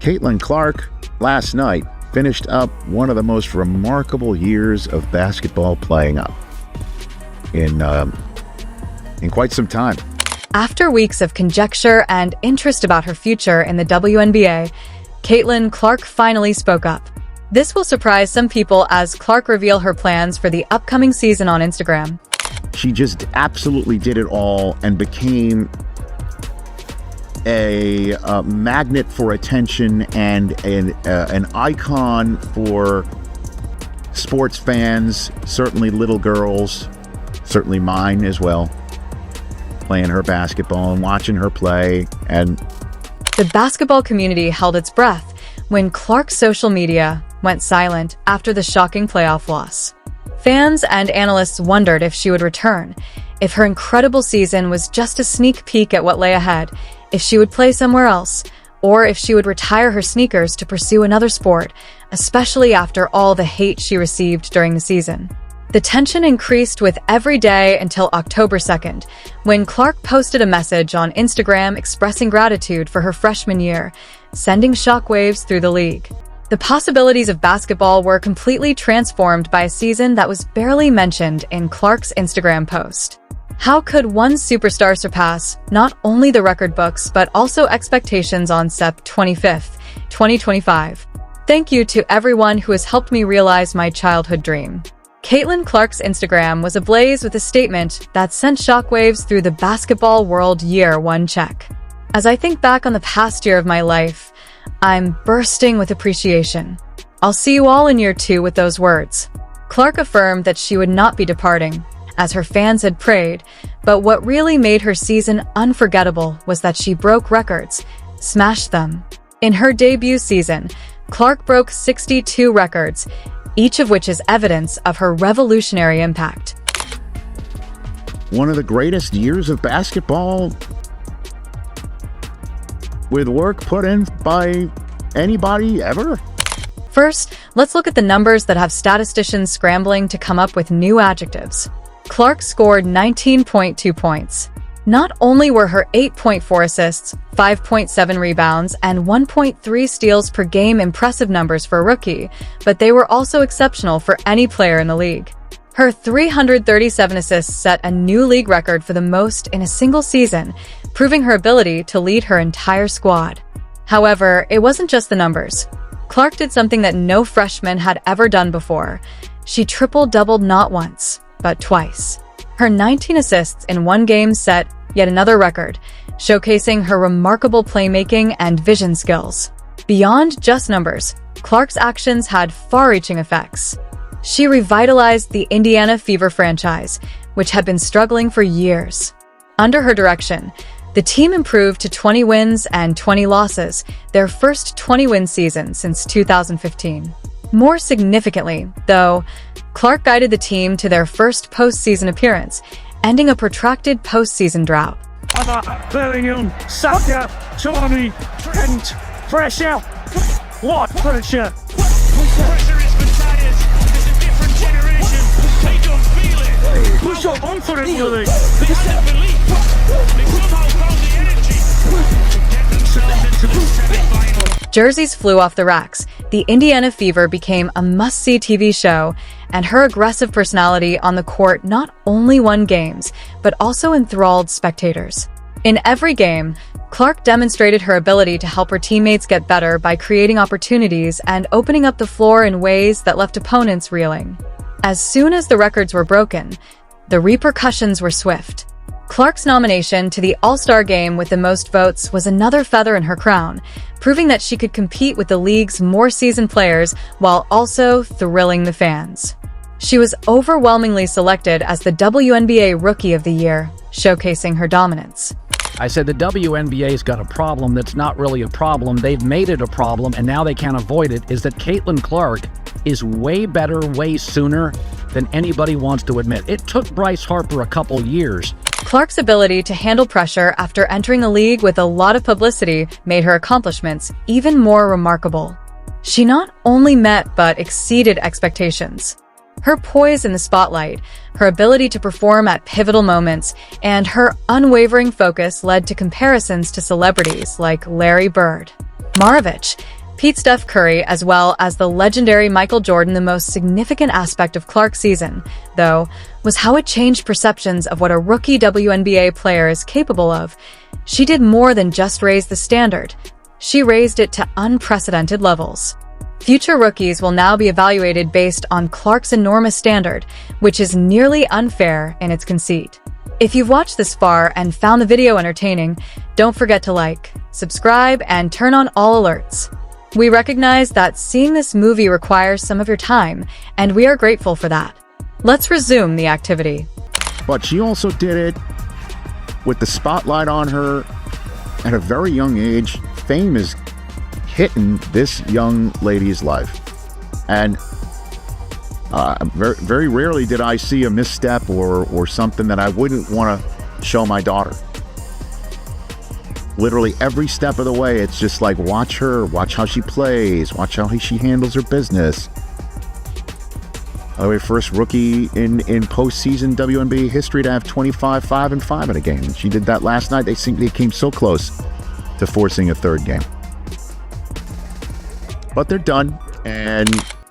Caitlin Clark last night finished up one of the most remarkable years of basketball playing up in quite some time. After weeks of conjecture and interest about her future in the WNBA, Caitlin Clark finally spoke up. This will surprise some people as Clark revealed her plans for the upcoming season on Instagram. She just absolutely did it all and became a magnet for attention and an icon for sports fans, certainly little girls, certainly mine as well, playing her basketball and watching her play. And the basketball community held its breath when Clark's social media went silent after the shocking playoff loss. Fans and analysts wondered if she would return, if her incredible season was just a sneak peek at what lay ahead, if she would play somewhere else, or if she would retire her sneakers to pursue another sport, especially after all the hate she received during the season. The tension increased with every day until October 2nd, when Clark posted a message on Instagram expressing gratitude for her freshman year, sending shockwaves through the league. The possibilities of basketball were completely transformed by a season that was barely mentioned in Clark's Instagram post. How could one superstar surpass not only the record books but also expectations on Sep 25th, 2025? Thank you to everyone who has helped me realize my childhood dream. Caitlin Clark's Instagram was ablaze with a statement that sent shockwaves through the basketball world. Year 1 check. As I think back on the past year of my life, I'm bursting with appreciation. I'll see you all in year 2 with those words. Clark affirmed that she would not be departing, as her fans had prayed, but what really made her season unforgettable was that she broke records, smashed them. In her debut season, Clark broke 62 records, each of which is evidence of her revolutionary impact. One of the greatest years of basketball with work put in by anybody ever. First, let's look at the numbers that have statisticians scrambling to come up with new adjectives. Clark scored 19.2 points. Not only were her 8.4 assists, 5.7 rebounds, and 1.3 steals per game impressive numbers for a rookie, but they were also exceptional for any player in the league. Her 337 assists set a new league record for the most in a single season, proving her ability to lead her entire squad. However, it wasn't just the numbers. Clark did something that no freshman had ever done before. She triple-doubled not once, but twice. Her 19 assists in one game set yet another record, showcasing her remarkable playmaking and vision skills. Beyond just numbers, Clark's actions had far-reaching effects. She revitalized the Indiana Fever franchise, which had been struggling for years. Under her direction, the team improved to 20 wins and 20 losses, their first 20-win season since 2015. More significantly, though, Clark guided the team to their first postseason appearance, ending a protracted postseason drought. Birmingham, Saka, Tommy, Trent, pressure. What pressure? Pressure is for tires. It's a different generation. They don't feel it. Push up on for it, really. They have belief. They somehow found the energy to get themselves into the semi-final. Jerseys flew off the racks. The Indiana Fever became a must-see TV show, and her aggressive personality on the court not only won games, but also enthralled spectators. In every game, Clark demonstrated her ability to help her teammates get better by creating opportunities and opening up the floor in ways that left opponents reeling. As soon as the records were broken, the repercussions were swift. Clark's nomination to the All-Star Game with the most votes was another feather in her crown, proving that she could compete with the league's more seasoned players while also thrilling the fans. She was overwhelmingly selected as the WNBA Rookie of the Year, showcasing her dominance. I said the WNBA's got a problem that's not really a problem. They've made it a problem, and now they can't avoid it, is that Caitlin Clark is way better way sooner than anybody wants to admit. It took Bryce Harper a couple years. Clark's ability to handle pressure after entering the league with a lot of publicity made her accomplishments even more remarkable. She not only met but exceeded expectations. Her poise in the spotlight, her ability to perform at pivotal moments, and her unwavering focus led to comparisons to celebrities like Larry Bird. Maravich, Pete Steph Curry, as well as the legendary Michael Jordan. The most significant aspect of Clark's season, though, was how it changed perceptions of what a rookie WNBA player is capable of. She did more than just raise the standard. She raised it to unprecedented levels. Future rookies will now be evaluated based on Clark's enormous standard, which is nearly unfair in its conceit. If you've watched this far and found the video entertaining, don't forget to like, subscribe, and turn on all alerts. We recognize that seeing this movie requires some of your time, and we are grateful for that. Let's resume the activity. But she also did it with the spotlight on her at a very young age. Fame is hitting this young lady's life. And very, very rarely did I see a misstep or something that I wouldn't want to show my daughter. Literally every step of the way, it's just like, watch her, watch how she plays, watch how she handles her business. By the way, first rookie in postseason WNBA history to have 25, 5, and 5 in a game. She did that last night. They came so close to forcing a third game. But they're done, and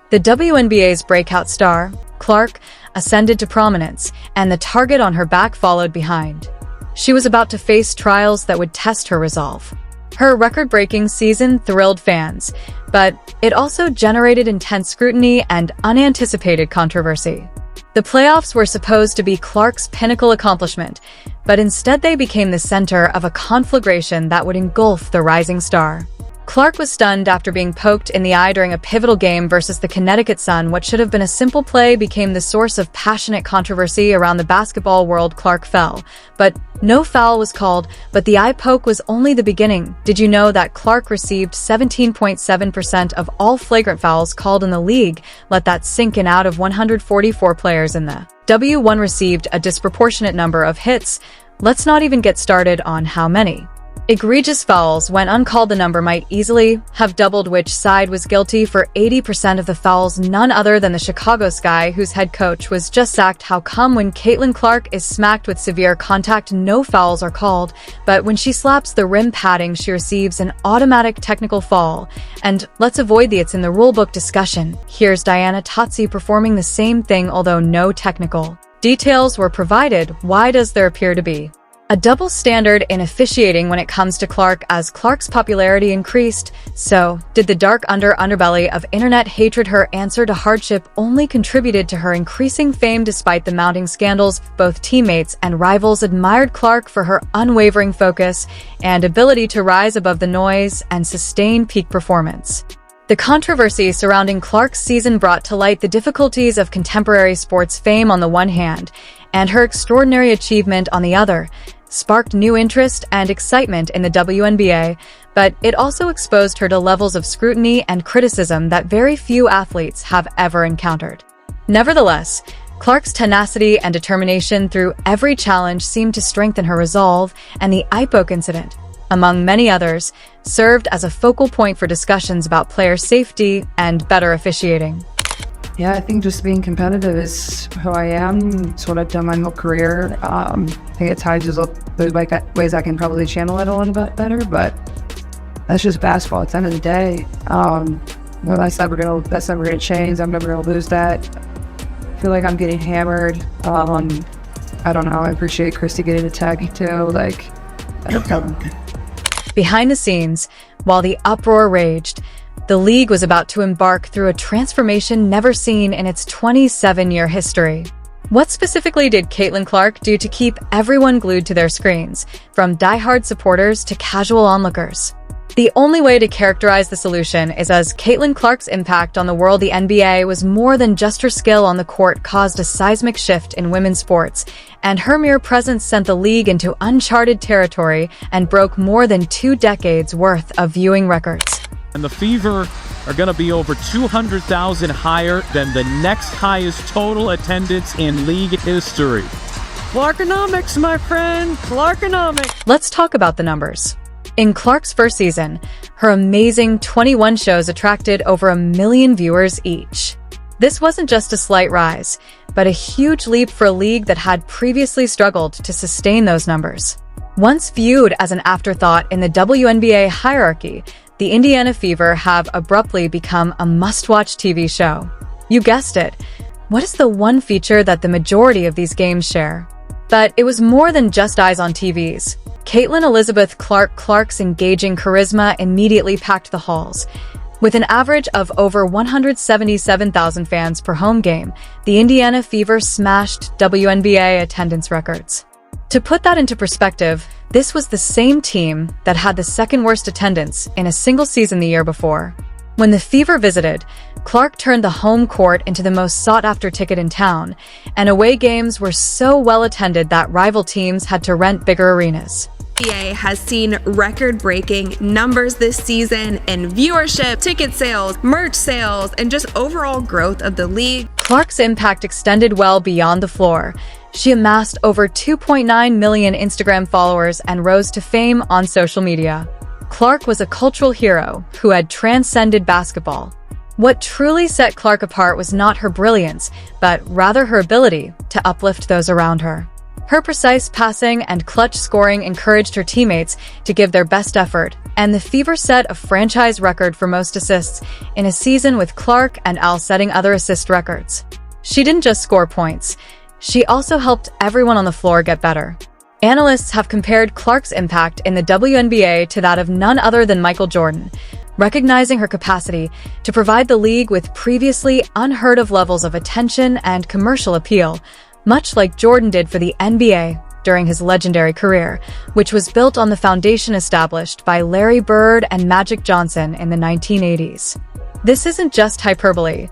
the WNBA's breakout star, Clark, ascended to prominence, and the target on her back followed behind. She was about to face trials that would test her resolve. Her record-breaking season thrilled fans, but it also generated intense scrutiny and unanticipated controversy. The playoffs were supposed to be Clark's pinnacle accomplishment, but instead they became the center of a conflagration that would engulf the rising star. Clark was stunned after being poked in the eye during a pivotal game versus the Connecticut Sun. What should have been a simple play became the source of passionate controversy around the basketball world. Clark fell, but no foul was called, but the eye poke was only the beginning. Did you know that Clark received 17.7% of all flagrant fouls called in the league? Let that sink in. Out of 144 players in the W1 received a disproportionate number of hits. Let's not even get started on how many egregious fouls went uncalled. The number might easily have doubled. Which side was guilty for 80% of the fouls? None other than the Chicago Sky, whose head coach was just sacked. How come when Caitlin Clark is smacked with severe contact, no fouls are called, but when she slaps the rim padding, she receives an automatic technical foul? And let's avoid the "it's in the rulebook" discussion. Here's Diana Taurasi performing the same thing, although no technical details were provided. Why does there appear to be a double standard in officiating when it comes to Clark? As Clark's popularity increased, so did the dark underbelly of internet hatred. Her answer to hardship only contributed to her increasing fame. Despite the mounting scandals, both teammates and rivals admired Clark for her unwavering focus and ability to rise above the noise and sustain peak performance. The controversy surrounding Clark's season brought to light the difficulties of contemporary sports. Fame on the one hand, and her extraordinary achievement on the other, sparked new interest and excitement in the WNBA, but it also exposed her to levels of scrutiny and criticism that very few athletes have ever encountered. Nevertheless, Clark's tenacity and determination through every challenge seemed to strengthen her resolve, and the eye poke incident, among many others, served as a focal point for discussions about player safety and better officiating. Yeah, I think just being competitive is who I am. It's what I've done my whole career. I think at times there's ways I can probably channel it a little bit better, but that's just basketball. At the end of the day, that's never gonna change. I'm never gonna lose that. I feel like I'm getting hammered. I don't know. I appreciate Christy getting attacked too. Behind the scenes, while the uproar raged, the league was about to embark through a transformation never seen in its 27-year history. What specifically did Caitlin Clark do to keep everyone glued to their screens, from diehard supporters to casual onlookers? The only way to characterize the solution is as Caitlin Clark's impact on the world. The NBA was more than just her skill on the court, caused a seismic shift in women's sports, and her mere presence sent the league into uncharted territory and broke more than 2 decades worth of viewing records. And the Fever are going to be over 200,000 higher than the next highest total attendance in league history. Clarkonomics, my friend, Clarkonomics. Let's talk about the numbers. In Clark's first season, her amazing 21 shows attracted over 1 million viewers each. This wasn't just a slight rise, but a huge leap for a league that had previously struggled to sustain those numbers. Once viewed as an afterthought in the WNBA hierarchy, the Indiana Fever have abruptly become a must-watch TV show. You guessed it. What is the one feature that the majority of these games share? But it was more than just eyes on TVs. Caitlin Elizabeth Clark's engaging charisma immediately packed the halls. With an average of over 177,000 fans per home game, the Indiana Fever smashed WNBA attendance records. To put that into perspective, this was the same team that had the second worst attendance in a single season the year before. When the Fever visited, Clark turned the home court into the most sought-after ticket in town, and away games were so well attended that rival teams had to rent bigger arenas. WNBA has seen record-breaking numbers this season in viewership, ticket sales, merch sales, and just overall growth of the league. Clark's impact extended well beyond the floor. She amassed over 2.9 million Instagram followers and rose to fame on social media. Clark was a cultural hero who had transcended basketball. What truly set Clark apart was not her brilliance, but rather her ability to uplift those around her. Her precise passing and clutch scoring encouraged her teammates to give their best effort, and the Fever set a franchise record for most assists in a season, with Clark and Al setting other assist records. She didn't just score points, she also helped everyone on the floor get better. Analysts have compared Clark's impact in the WNBA to that of none other than Michael Jordan, recognizing her capacity to provide the league with previously unheard-of levels of attention and commercial appeal, much like Jordan did for the NBA during his legendary career, which was built on the foundation established by Larry Bird and Magic Johnson in the 1980s. This isn't just hyperbole.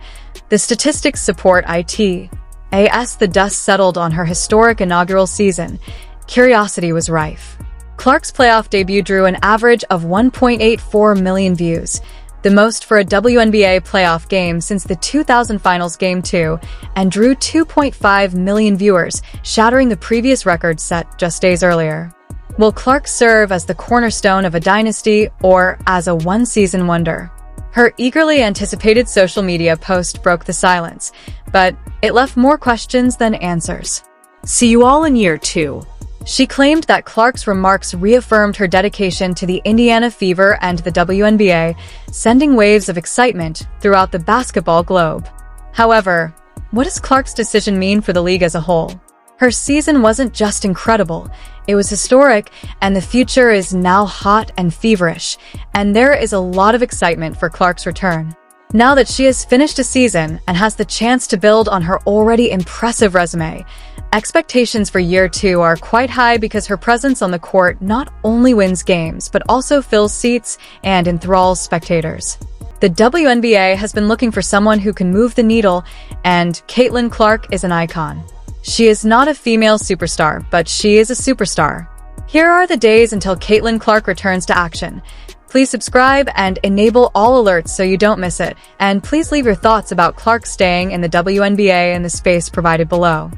The statistics support it. As the dust settled on her historic inaugural season, curiosity was rife. Clark's playoff debut drew an average of 1.84 million views, the most for a WNBA playoff game since the 2000 Finals Game 2, and drew 2.5 million viewers, shattering the previous record set just days earlier. Will Clark serve as the cornerstone of a dynasty or as a one-season wonder? Her eagerly anticipated social media post broke the silence, but it left more questions than answers. "See you all in year 2. She claimed that Clark's remarks reaffirmed her dedication to the Indiana Fever and the WNBA, sending waves of excitement throughout the basketball globe. However, what does Clark's decision mean for the league as a whole? Her season wasn't just incredible, it was historic, and the future is now hot and feverish, and there is a lot of excitement for Clark's return. Now that she has finished a season and has the chance to build on her already impressive resume, expectations for year 2 are quite high because her presence on the court not only wins games but also fills seats and enthralls spectators. The WNBA has been looking for someone who can move the needle, and Caitlin Clark is an icon. She is not a female superstar, but she is a superstar. Here are the days until Caitlin Clark returns to action. Please subscribe and enable all alerts so you don't miss it, and please leave your thoughts about Clark staying in the WNBA in the space provided below.